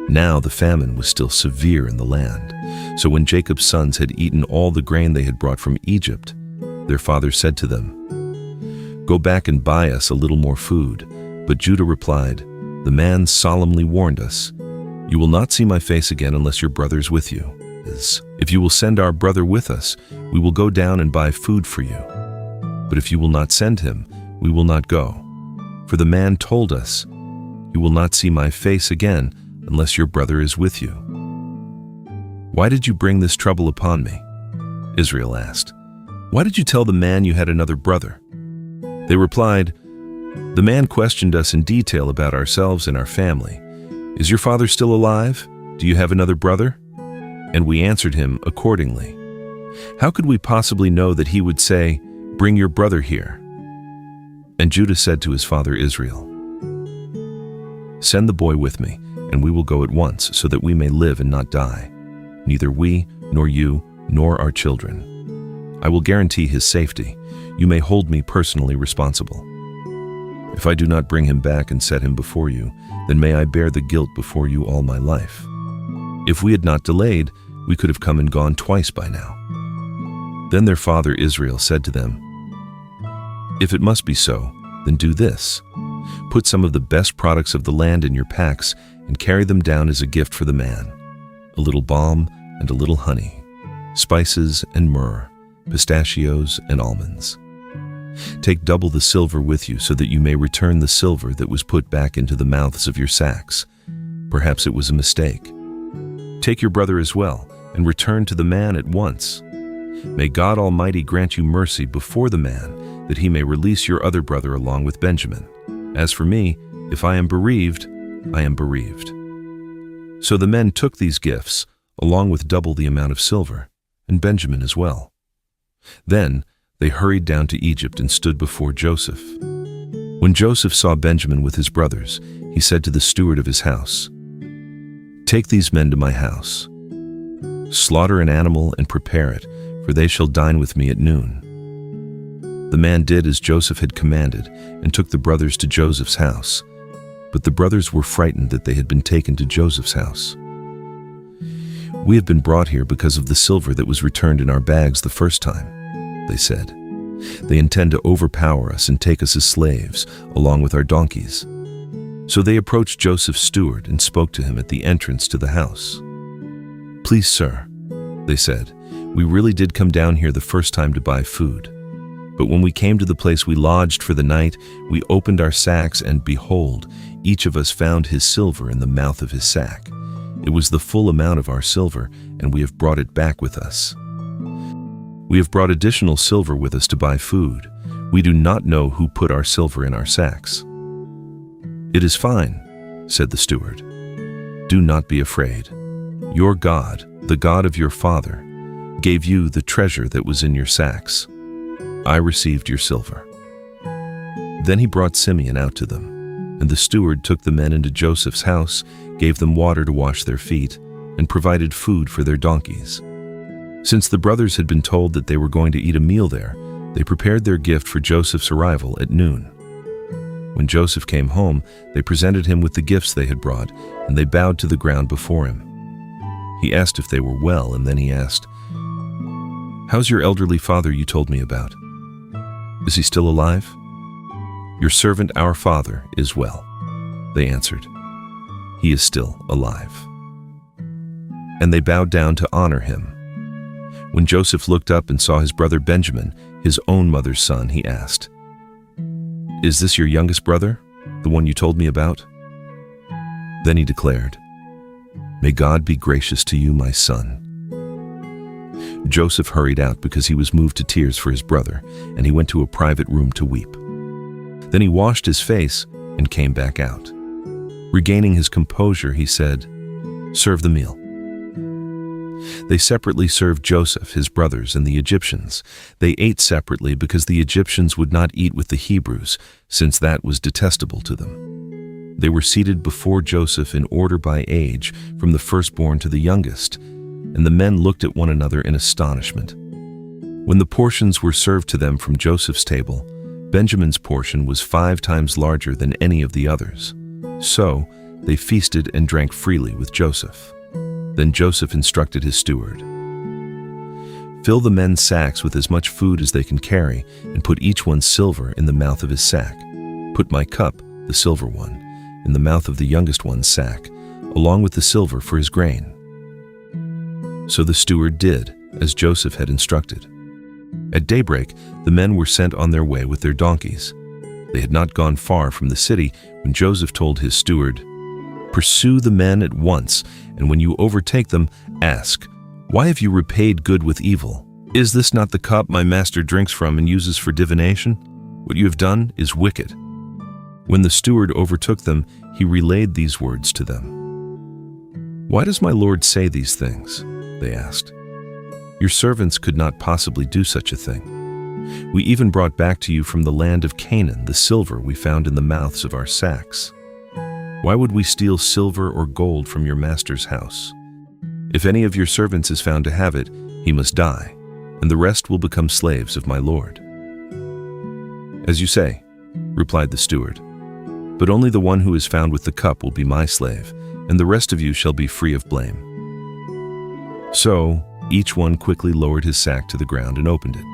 Now the famine was still severe in the land. So when Jacob's sons had eaten all the grain they had brought from Egypt, their father said to them, "Go back and buy us a little more food." But Judah replied, "The man solemnly warned us, 'You will not see my face again unless your brother is with you. If you will send our brother with us, we will go down and buy food for you. But if you will not send him, we will not go. For the man told us, "You will not see my face again unless your brother is with you." Why did you bring this trouble upon me?" Israel asked. "Why did you tell the man you had another brother?" They replied, "The man questioned us in detail about ourselves and our family. 'Is your father still alive? Do you have another brother?' And we answered him accordingly. How could we possibly know that he would say, 'Bring your brother here'?" And Judah said to his father Israel, "Send the boy with me, and we will go at once, so that we may live and not die, neither we, nor you, nor our children. I will guarantee his safety. You may hold me personally responsible. If I do not bring him back and set him before you, then may I bear the guilt before you all my life. If we had not delayed, we could have come and gone twice by now." Then their father Israel said to them, "If it must be so, then do this. Put some of the best products of the land in your packs and carry them down as a gift for the man: a little balm and a little honey, spices and myrrh, pistachios and almonds. Take double the silver with you so that you may return the silver that was put back into the mouths of your sacks. Perhaps it was a mistake. Take your brother as well and return to the man at once. May God Almighty grant you mercy before the man, that he may release your other brother along with Benjamin. As for me, if I am bereaved, I am bereaved." So the men took these gifts, along with double the amount of silver, and Benjamin as well. Then they hurried down to Egypt and stood before Joseph. When Joseph saw Benjamin with his brothers, he said to the steward of his house, "Take these men to my house. Slaughter an animal and prepare it, for they shall dine with me at noon." The man did as Joseph had commanded and took the brothers to Joseph's house. But the brothers were frightened that they had been taken to Joseph's house. "We have been brought here because of the silver that was returned in our bags the first time," they said. "They intend to overpower us and take us as slaves, along with our donkeys." So they approached Joseph's steward and spoke to him at the entrance to the house. "Please, sir," they said, "we really did come down here the first time to buy food. But when we came to the place we lodged for the night, we opened our sacks, and behold, each of us found his silver in the mouth of his sack. It was the full amount of our silver, and we have brought it back with us. We have brought additional silver with us to buy food. We do not know who put our silver in our sacks." "It is fine," said the steward. "Do not be afraid. Your God, the God of your father, gave you the treasure that was in your sacks. I received your silver." Then he brought Simeon out to them, and the steward took the men into Joseph's house, gave them water to wash their feet, and provided food for their donkeys. Since the brothers had been told that they were going to eat a meal there, they prepared their gift for Joseph's arrival at noon. When Joseph came home, they presented him with the gifts they had brought, and they bowed to the ground before him. He asked if they were well, and then he asked, "How's your elderly father you told me about? Is he still alive?" "Your servant, our father, is well," they answered. "He is still alive." And they bowed down to honor him. When Joseph looked up and saw his brother Benjamin, his own mother's son, he asked, "Is this your youngest brother, the one you told me about?" Then he declared, "May God be gracious to you, my son." Joseph hurried out because he was moved to tears for his brother, and he went to a private room to weep. Then he washed his face and came back out. Regaining his composure, he said, "Serve the meal." They separately served Joseph, his brothers, and the Egyptians. They ate separately because the Egyptians would not eat with the Hebrews, since that was detestable to them. They were seated before Joseph in order by age, from the firstborn to the youngest, and the men looked at one another in astonishment. When the portions were served to them from Joseph's table, Benjamin's portion was 5 times larger than any of the others. So They feasted and drank freely with Joseph. Then Joseph instructed his steward, "Fill the men's sacks with as much food as they can carry, and put each one's silver in the mouth of his sack. Put my cup, the silver one, in the mouth of the youngest one's sack, along with the silver for his grain." So the steward did as Joseph had instructed. At daybreak, the men were sent on their way with their donkeys. They had not gone far from the city when Joseph told his steward, "Pursue the men at once, and when you overtake them, ask, 'Why have you repaid good with evil? Is this not the cup my master drinks from and uses for divination? What you have done is wicked.'" When the steward overtook them, he relayed these words to them. "Why does my lord say these things?" they asked. "Your servants could not possibly do such a thing. We even brought back to you from the land of Canaan the silver we found in the mouths of our sacks. Why would we steal silver or gold from your master's house? If any of your servants is found to have it, he must die, and the rest will become slaves of my lord." "As you say," replied the steward, "but only the one who is found with the cup will be my slave, and the rest of you shall be free of blame." So each one quickly lowered his sack to the ground and opened it.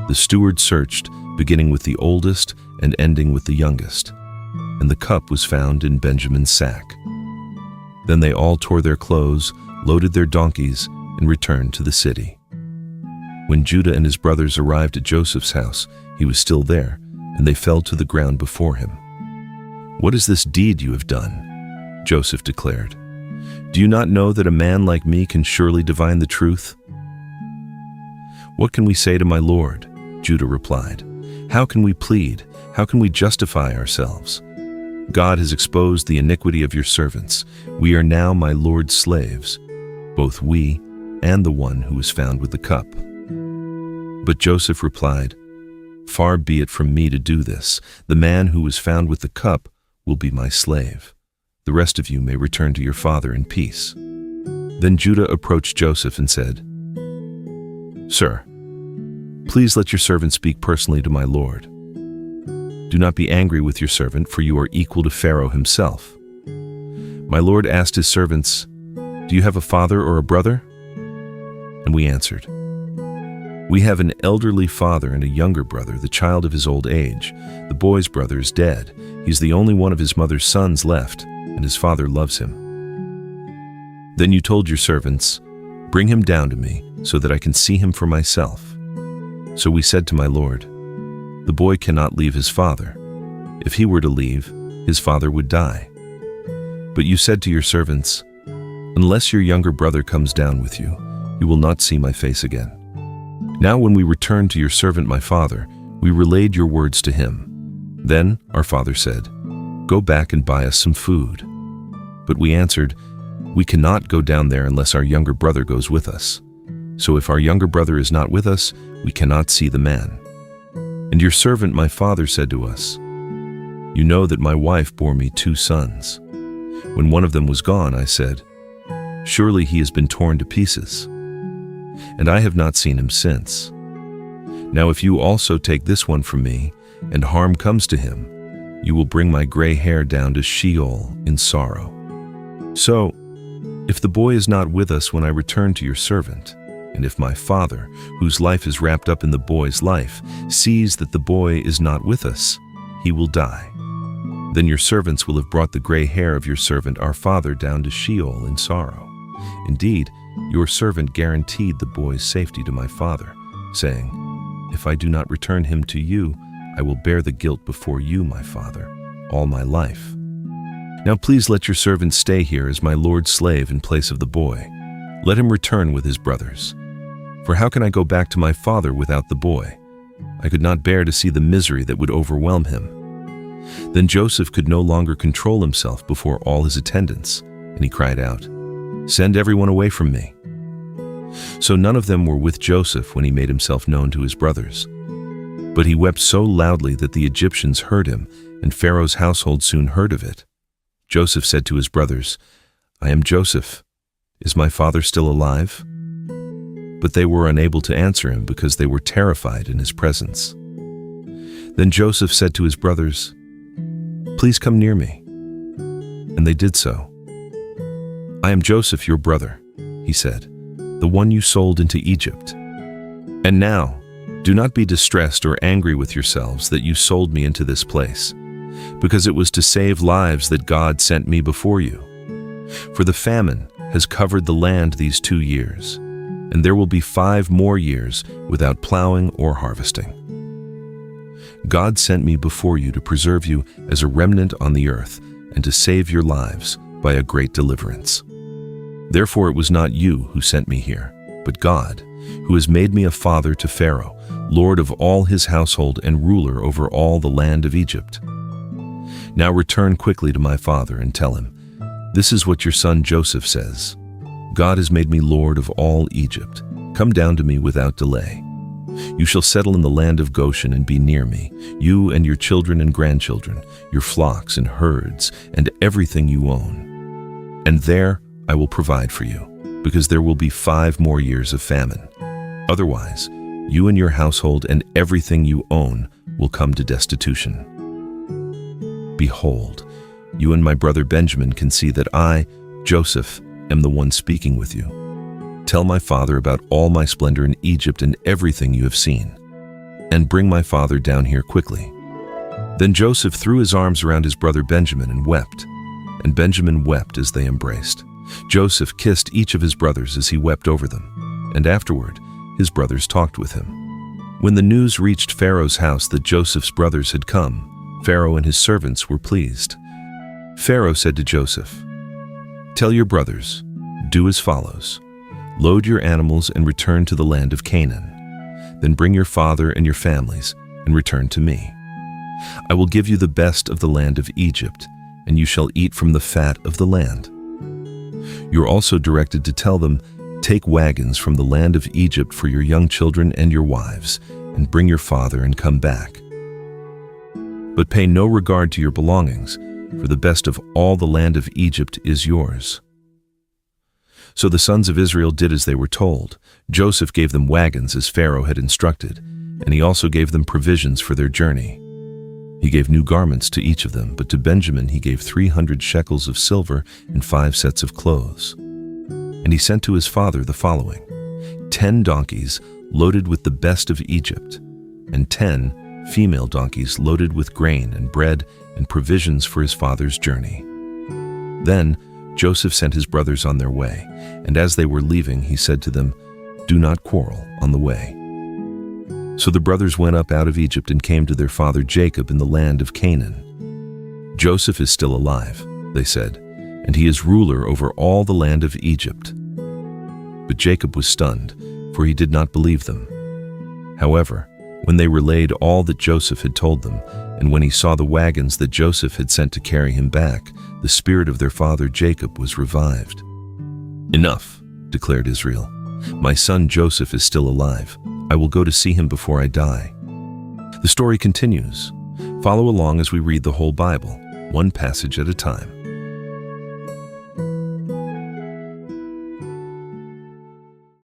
The steward searched, beginning with the oldest and ending with the youngest, and the cup was found in Benjamin's sack. Then they all tore their clothes, loaded their donkeys, and returned to the city. When Judah and his brothers arrived at Joseph's house, he was still there, and they fell to the ground before him. "What is this deed you have done?" Joseph declared. "Do you not know that a man like me can surely divine the truth?" "What can we say to my lord?" Judah replied. "How can we plead? How can we justify ourselves? God has exposed the iniquity of your servants. We are now my lord's slaves, both we and the one who was found with the cup." But Joseph replied, "Far be it from me to do this. The man who was found with the cup will be my slave. The rest of you may return to your father in peace." Then Judah approached Joseph and said, "Sir, please let your servant speak personally to my lord. Do not be angry with your servant, for you are equal to Pharaoh himself." My lord asked his servants, "Do you have a father or a brother?" And we answered, "We have an elderly father and a younger brother, the child of his old age. The boy's brother is dead. He's the only one of his mother's sons left, and his father loves him." Then you told your servants, "Bring him down to me, so that I can see him for myself." So we said to my lord, "The boy cannot leave his father. If he were to leave, his father would die." But you said to your servants, "Unless your younger brother comes down with you, you will not see my face again." Now when we returned to your servant my father, we relayed your words to him. Then our father said, "Go back and buy us some food." But we answered, "We cannot go down there unless our younger brother goes with us. So if our younger brother is not with us, we cannot see the man." And your servant my father said to us, "You know that my wife bore me 2 sons. When one of them was gone, I said, 'Surely he has been torn to pieces.' And I have not seen him since. Now if you also take this one from me, and harm comes to him, you will bring my gray hair down to Sheol in sorrow. So, if the boy is not with us when I return to your servant, and if my father, whose life is wrapped up in the boy's life, sees that the boy is not with us, he will die. Then your servants will have brought the gray hair of your servant our father down to Sheol in sorrow. Indeed, your servant guaranteed the boy's safety to my father, saying, 'If I do not return him to you, I will bear the guilt before you, my father, all my life. Now please let your servant stay here as my lord's slave in place of the boy. Let him return with his brothers. For how can I go back to my father without the boy? I could not bear to see the misery that would overwhelm him.' Then Joseph could no longer control himself before all his attendants, and he cried out, 'Send everyone away from me.' So none of them were with Joseph when he made himself known to his brothers. But he wept so loudly that the Egyptians heard him, and Pharaoh's household soon heard of it. Joseph said to his brothers, 'I am Joseph. Is my father still alive?' But they were unable to answer him because they were terrified in his presence. Then Joseph said to his brothers, 'Please come near me.' And they did so. "I am Joseph, your brother," he said, "the one you sold into Egypt. And now, do not be distressed or angry with yourselves that you sold me into this place, because it was to save lives that God sent me before you. For the famine has covered the land these 2 years, and there will be 5 more years without plowing or harvesting. God sent me before you to preserve you as a remnant on the earth and to save your lives by a great deliverance. Therefore it was not you who sent me here, but God, who has made me a father to Pharaoh, lord of all his household and ruler over all the land of Egypt. Now return quickly to my father and tell him, 'This is what your son Joseph says. God has made me lord of all Egypt. Come down to me without delay. You shall settle in the land of Goshen and be near me, you and your children and grandchildren, your flocks and herds, and everything you own. And there I will provide for you, because there will be 5 more years of famine. Otherwise, you and your household and everything you own will come to destitution. Behold, you and my brother Benjamin can see that I, Joseph, am the one speaking with you. Tell my father about all my splendor in Egypt and everything you have seen, and bring my father down here quickly.' Then Joseph threw his arms around his brother Benjamin and wept, and Benjamin wept as they embraced. Joseph kissed each of his brothers as he wept over them, and afterward his brothers talked with him. When the news reached Pharaoh's house that Joseph's brothers had come, Pharaoh and his servants were pleased. Pharaoh said to Joseph, 'Tell your brothers, do as follows. Load your animals and return to the land of Canaan. Then bring your father and your families and return to me. I will give you the best of the land of Egypt, and you shall eat from the fat of the land.' You are also directed to tell them, 'Take wagons from the land of Egypt for your young children and your wives, and bring your father and come back. But pay no regard to your belongings, for the best of all the land of Egypt is yours.' So the sons of Israel did as they were told. Joseph gave them wagons as Pharaoh had instructed, and he also gave them provisions for their journey. He gave new garments to each of them, but to Benjamin he gave 300 shekels of silver and 5 sets of clothes. And he sent to his father the following: 10 donkeys loaded with the best of Egypt, and 10 female donkeys loaded with grain and bread and provisions for his father's journey. Then Joseph sent his brothers on their way, and as they were leaving, he said to them, 'Do not quarrel on the way.' So the brothers went up out of Egypt and came to their father Jacob in the land of Canaan. 'Joseph is still alive,' they said, 'and he is ruler over all the land of Egypt.' But Jacob was stunned, for he did not believe them. However, when they relayed all that Joseph had told them, and when he saw the wagons that Joseph had sent to carry him back, the spirit of their father Jacob was revived. 'Enough,' declared Israel. 'My son Joseph is still alive. I will go to see him before I die.'" The story continues. Follow along as we read the whole Bible, one passage at a time.